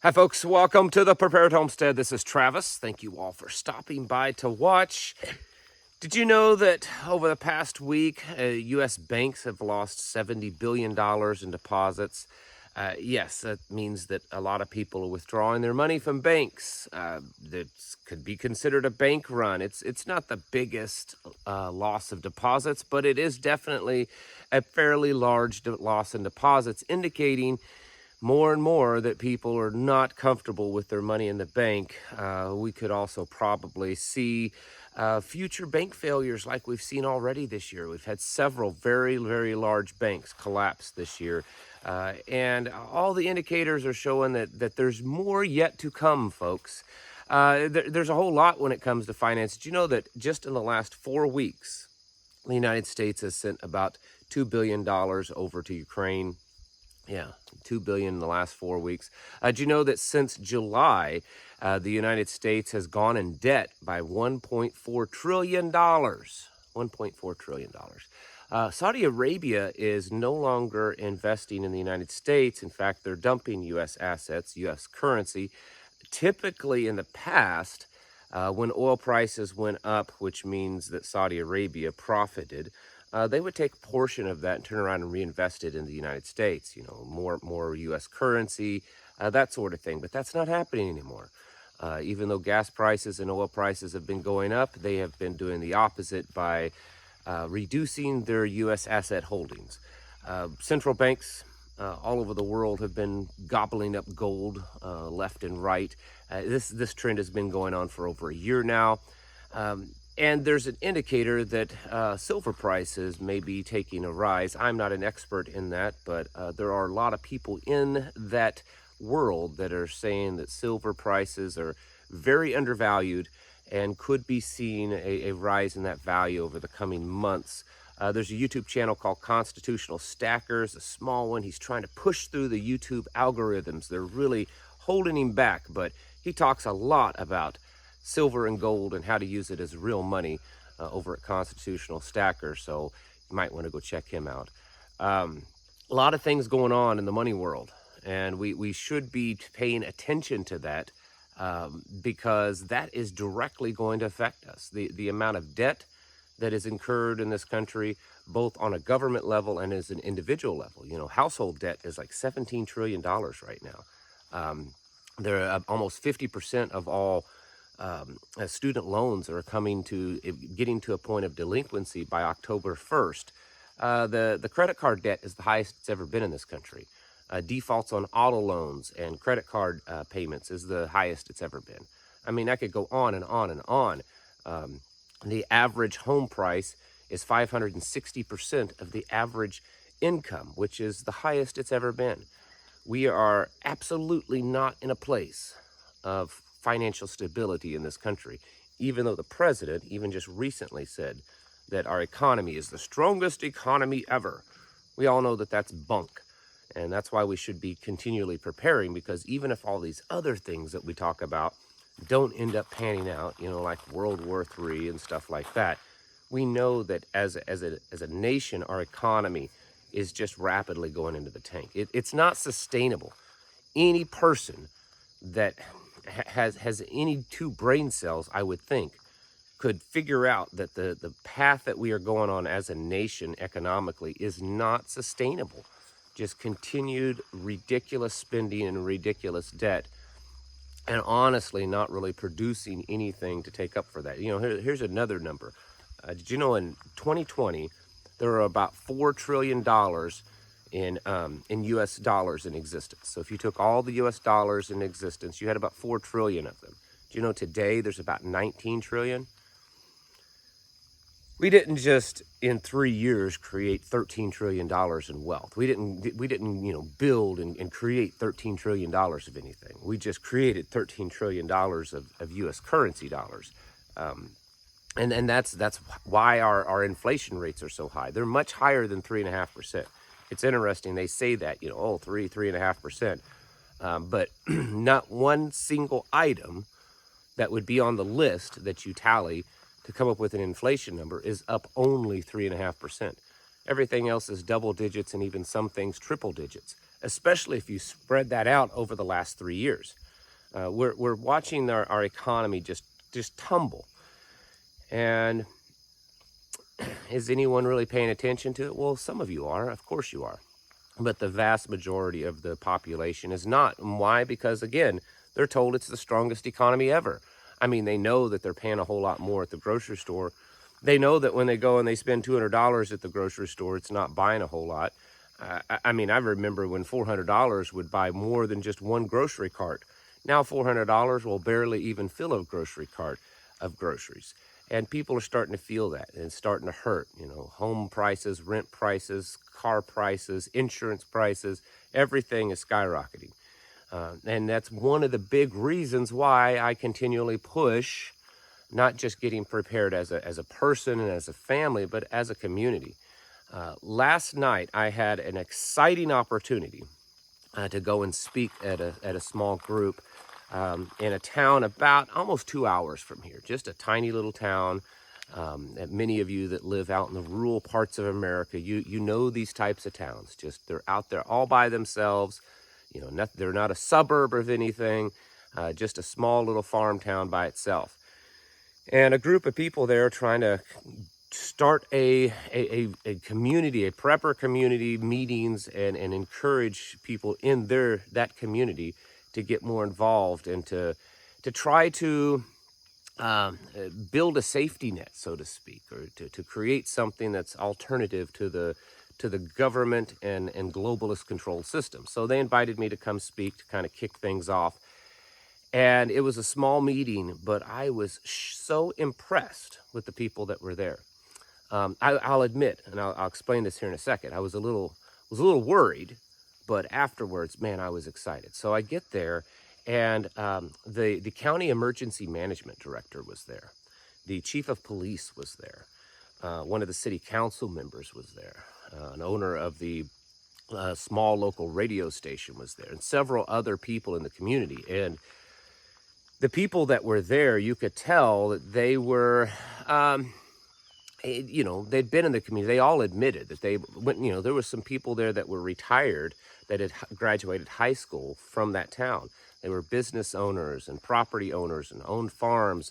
Hi folks, welcome to the Prepared Homestead. This is Travis. Thank you all for stopping by to watch. Did you know that over the past week, U.S. banks have lost $70 billion in deposits? Yes, that means that a lot of people are withdrawing their money from banks. That could be considered a bank run. It's not the biggest loss of deposits, but it is definitely a fairly large loss in deposits, indicating more and more that people are not comfortable with their money in the bank. We could also probably see future bank failures like we've seen already this year. We've had several very, very large banks collapse this year. And all the indicators are showing that there's more yet to come, folks. There's a whole lot when it comes to finance. Did you know that just in the last 4 weeks, the United States has sent about $2 billion over to Ukraine? Yeah, $2 billion in the last 4 weeks. Do you know that since July, the United States has gone in debt by $1.4 trillion? $1.4 trillion. Saudi Arabia is no longer investing in the United States. In fact, they're dumping U.S. assets, U.S. currency. Typically in the past, when oil prices went up, which means that Saudi Arabia profited, they would take a portion of that and turn around and reinvest it in the United States, more U.S. currency, that sort of thing. But that's not happening anymore. Even though gas prices and oil prices have been going up, they have been doing the opposite by reducing their U.S. asset holdings. Central banks all over the world have been gobbling up gold left and right. This trend has been going on for over a year now. And there's an indicator that silver prices may be taking a rise. I'm not an expert in that, but there are a lot of people in that world that are saying that silver prices are very undervalued and could be seeing a rise in that value over the coming months. There's a YouTube channel called Constitutional Stackers, a small one. He's trying to push through the YouTube algorithms. They're really holding him back, but he talks a lot about silver and gold and how to use it as real money over at Constitutional Stacker. So you might want to go check him out. A lot of things going on in the money world, and we should be paying attention to that because that is directly going to affect us. The amount of debt that is incurred in this country, both on a government level and as an individual level. Household debt is like $17 trillion right now. There are almost 50% of all student loans are getting to a point of delinquency by October 1st. The credit card debt is the highest it's ever been in this country. Defaults on auto loans and credit card payments is the highest it's ever been. I mean, I could go on and on and on. The average home price is 560% of the average income, which is the highest it's ever been. We are absolutely not in a place of financial stability in this country, even though the president even just recently said that our economy is the strongest economy ever. We all know that that's bunk, and that's why we should be continually preparing, because even if all these other things that we talk about don't end up panning out, like World War III and stuff like that, we know that as a nation, our economy is just rapidly going into the tank. It's not sustainable. Any person that has any 2 brain cells, I would think, could figure out that the path that we are going on as a nation economically is not sustainable. Just continued ridiculous spending and ridiculous debt, and honestly not really producing anything to take up for that. Here's another number. Did you know in 2020 there are about $4 trillion in U.S. dollars in existence? So if you took all the U.S. dollars in existence, you had about 4 trillion of them. Do you know today there's about 19 trillion? We didn't just in 3 years create $13 trillion in wealth. We didn't build and create $13 trillion of anything. We just created $13 trillion of U.S. currency dollars. And that's why our inflation rates are so high. They're much higher than 3.5%. It's interesting. They say that, 3.5%. But not one single item that would be on the list that you tally to come up with an inflation number is up only 3.5%. Everything else is double digits, and even some things triple digits. especially if you spread that out over the last 3 years. We're watching our economy just tumble. And is anyone really paying attention to it? Well, some of you are, of course you are. But the vast majority of the population is not. And why? Because, again, they're told it's the strongest economy ever. I mean, they know that they're paying a whole lot more at the grocery store. They know that when they go and they spend $200 at the grocery store, it's not buying a whole lot. I mean, I remember when $400 would buy more than just one grocery cart. Now $400 will barely even fill a grocery cart of groceries. And people are starting to feel that, and it's starting to hurt. You know, home prices, rent prices, car prices, insurance prices, everything is skyrocketing. And that's one of the big reasons why I continually push not just getting prepared as a person and as a family, but as a community. Last night, I had an exciting opportunity to go and speak at a small group in a town about almost 2 hours from here, just a tiny little town. And many of you that live out in the rural parts of America, you know these types of towns. Just they're out there all by themselves. You know, they're not a suburb of anything, just a small little farm town by itself. And a group of people there trying to start a community, a prepper community, meetings, and encourage people in that community to get more involved and to try to build a safety net, so to speak, or to create something that's alternative to the government and globalist control system. So they invited me to come speak to kind of kick things off. And it was a small meeting, but I was so impressed with the people that were there. I'll admit, and I'll explain this here in a second, I was a little worried, but afterwards, man, I was excited. So I get there, and the county emergency management director was there. The chief of police was there. One of the city council members was there. An owner of the small local radio station was there, and several other people in the community. And the people that were there, you could tell that they were, you know, they'd been in the community. They all admitted that they went, you know, there were some people there that were retired that had graduated high school from that town. They were business owners and property owners and owned farms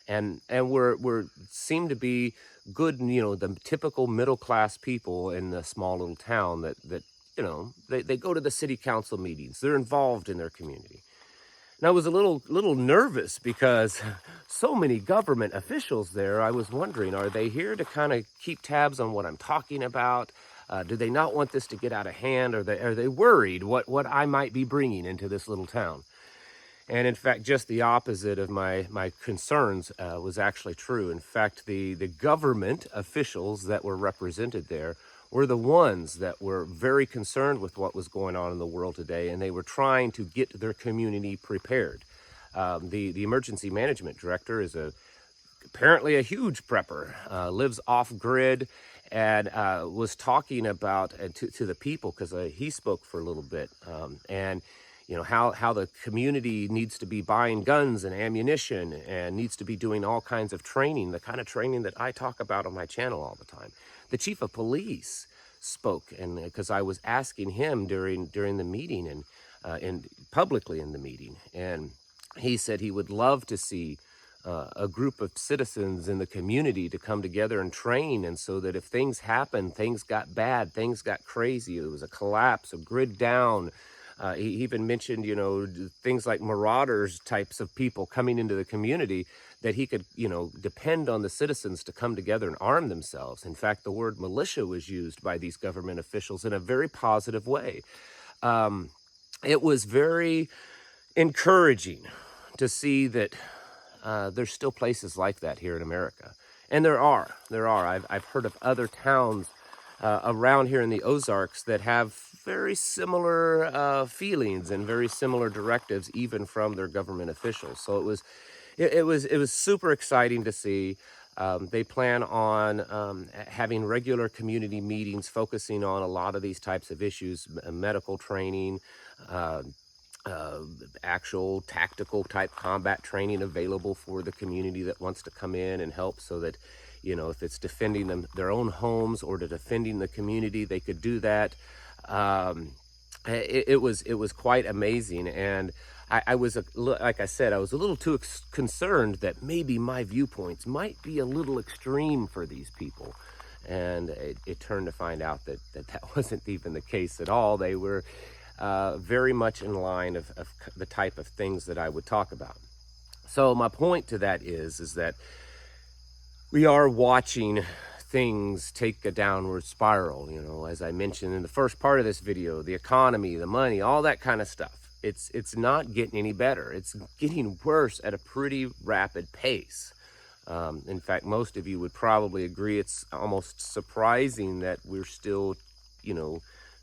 and were seemed to be good, you know, the typical middle class people in the small little town that you know, they go to the city council meetings. They're involved in their community. And I was a little nervous because so many government officials there. I was wondering, are they here to kind of keep tabs on what I'm talking about? Do they not want this to get out of hand? Are they worried what I might be bringing into this little town? And in fact, just the opposite of my concerns was actually true. In fact, the government officials that were represented there were the ones that were very concerned with what was going on in the world today, and they were trying to get their community prepared. The emergency management director is apparently a huge prepper, lives off-grid, and was talking about to the people, because he spoke for a little bit, and you know, how the community needs to be buying guns and ammunition and needs to be doing all kinds of training, the kind of training that I talk about on my channel all the time. The chief of police spoke, and because I was asking him during the meeting and publicly in the meeting, and he said he would love to see a group of citizens in the community to come together and train, and so that if things happened, things got bad, things got crazy, there was a collapse, a grid down. He even mentioned, you know, things like marauders types of people coming into the community, that he could, you know, depend on the citizens to come together and arm themselves. In fact, the word militia was used by these government officials in a very positive way. It was very encouraging to see that there's still places like that here in America. And there are. I've heard of other towns around here in the Ozarks that have very similar feelings and very similar directives, even from their government officials. So it was super exciting to see. They plan on having regular community meetings focusing on a lot of these types of issues, medical training, actual tactical type combat training available for the community that wants to come in and help, so that, you know, if it's defending their own homes or to defending the community, they could do that. it was quite amazing. And I was like I said, I was a little too concerned that maybe my viewpoints might be a little extreme for these people. And it turned to find out that wasn't even the case at all. They were very much in line of the type of things that I would talk about. So my point to that is that we are watching things take a downward spiral. As I mentioned in the first part of this video, the economy, the money, all that kind of stuff. It's not getting any better. It's getting worse at a pretty rapid pace. In fact, most of you would probably agree it's almost surprising that we're still,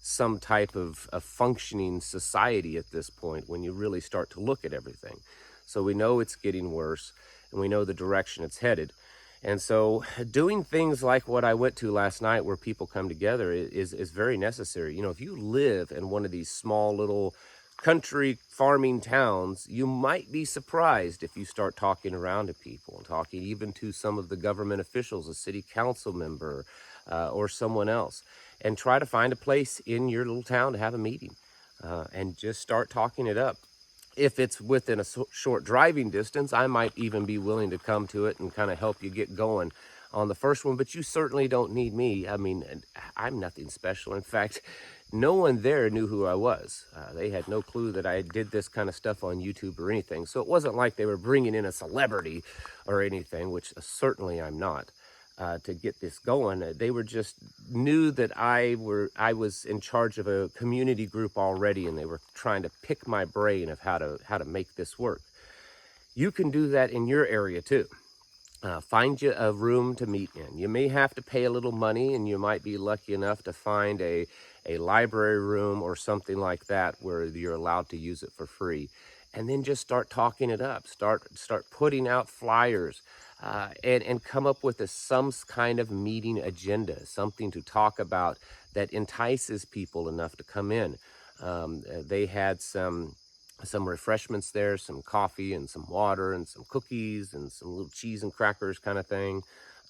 some type of a functioning society at this point when you really start to look at everything. So we know it's getting worse, and we know the direction it's headed. And so doing things like what I went to last night, where people come together, is very necessary. If you live in one of these small little country farming towns, you might be surprised if you start talking around to people and talking even to some of the government officials, a city council member or someone else, and try to find a place in your little town to have a meeting and just start talking it up. If it's within a short driving distance, I might even be willing to come to it and kind of help you get going on the first one, but you certainly don't need me. I mean, I'm nothing special. In fact, no one there knew who I was. They had no clue that I did this kind of stuff on YouTube or anything. So it wasn't like they were bringing in a celebrity or anything, which certainly I'm not. To get this going, they were just knew that I was in charge of a community group already, and they were trying to pick my brain of how to make this work. You can do that in your area too. Find you a room to meet in. You may have to pay a little money, and you might be lucky enough to find a library room or something like that where you're allowed to use it for free. And then just start talking it up. Start putting out flyers. And come up with some kind of meeting agenda, something to talk about that entices people enough to come in. They had some refreshments there, some coffee and some water and some cookies and some little cheese and crackers kind of thing.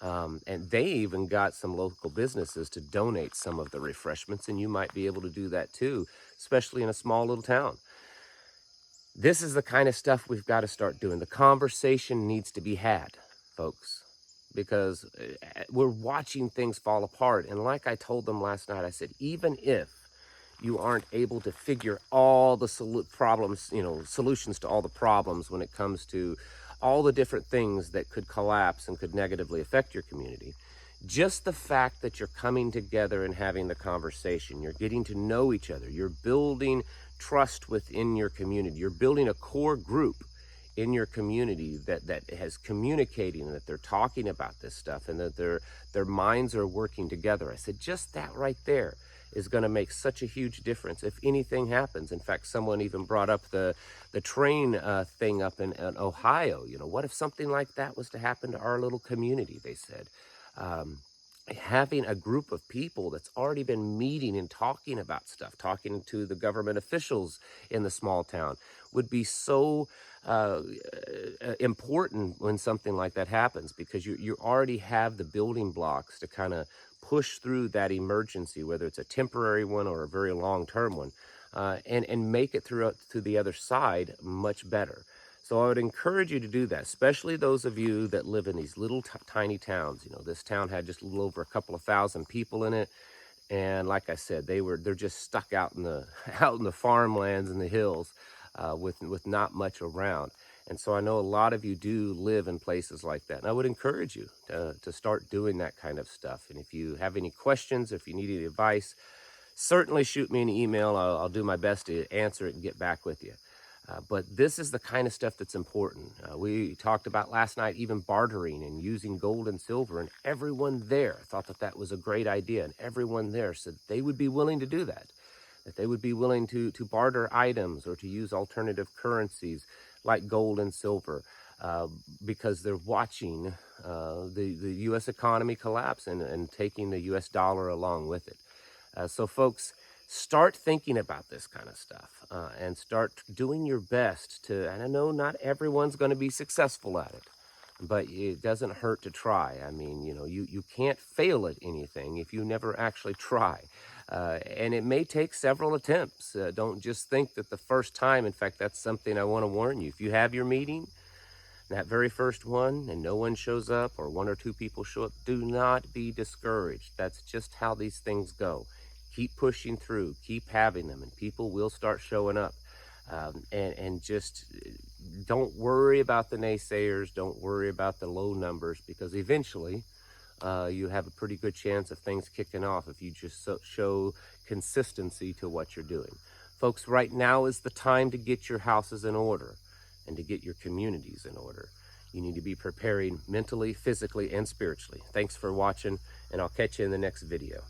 And they even got some local businesses to donate some of the refreshments, and you might be able to do that too, especially in a small little town. This is the kind of stuff we've got to start doing. The conversation needs to be had, folks, because we're watching things fall apart. And like I told them last night, I said, even if you aren't able to figure all the solutions to all the problems when it comes to all the different things that could collapse and could negatively affect your community, just the fact that you're coming together and having the conversation, you're getting to know each other, you're building trust within your community, you're building a core group in your community that has communicating, and that they're talking about this stuff, and that their minds are working together. I said, just that right there is going to make such a huge difference if anything happens. In fact, someone even brought up the train thing up in Ohio. What if something like that was to happen to our little community? They said, having a group of people that's already been meeting and talking about stuff, talking to the government officials in the small town, would be so important when something like that happens, because you already have the building blocks to kind of push through that emergency, whether it's a temporary one or a very long-term one, and make it through to the other side much better. So I would encourage you to do that, especially those of you that live in these little tiny towns. This town had just a little over a couple of thousand people in it, and like I said, they're just stuck out in the farmlands and the hills, with not much around. And so I know a lot of you do live in places like that, and I would encourage you to start doing that kind of stuff. And if you have any questions, if you need any advice, certainly shoot me an email. I'll do my best to answer it and get back with you. But this is the kind of stuff that's important. We talked about last night even bartering and using gold and silver, and everyone there thought that was a great idea, and everyone there said they would be willing to do that they would be willing to barter items or to use alternative currencies like gold and silver, because they're watching the U.S. economy collapse and taking the U.S. dollar along with it. So folks, start thinking about this kind of stuff and start doing your best to, and I know not everyone's going to be successful at it, but it doesn't hurt to try. I mean, you know, you can't fail at anything if you never actually try. And it may take several attempts. Don't just think that the first time, in fact, that's something I want to warn you. If you have your meeting, that very first one, and no one shows up, or one or two people show up, do not be discouraged. That's just how these things go. Keep pushing through, keep having them, and people will start showing up. And just don't worry about the naysayers, don't worry about the low numbers, because eventually you have a pretty good chance of things kicking off if you just show consistency to what you're doing. Folks, right now is the time to get your houses in order and to get your communities in order. You need to be preparing mentally, physically, and spiritually. Thanks for watching, and I'll catch you in the next video.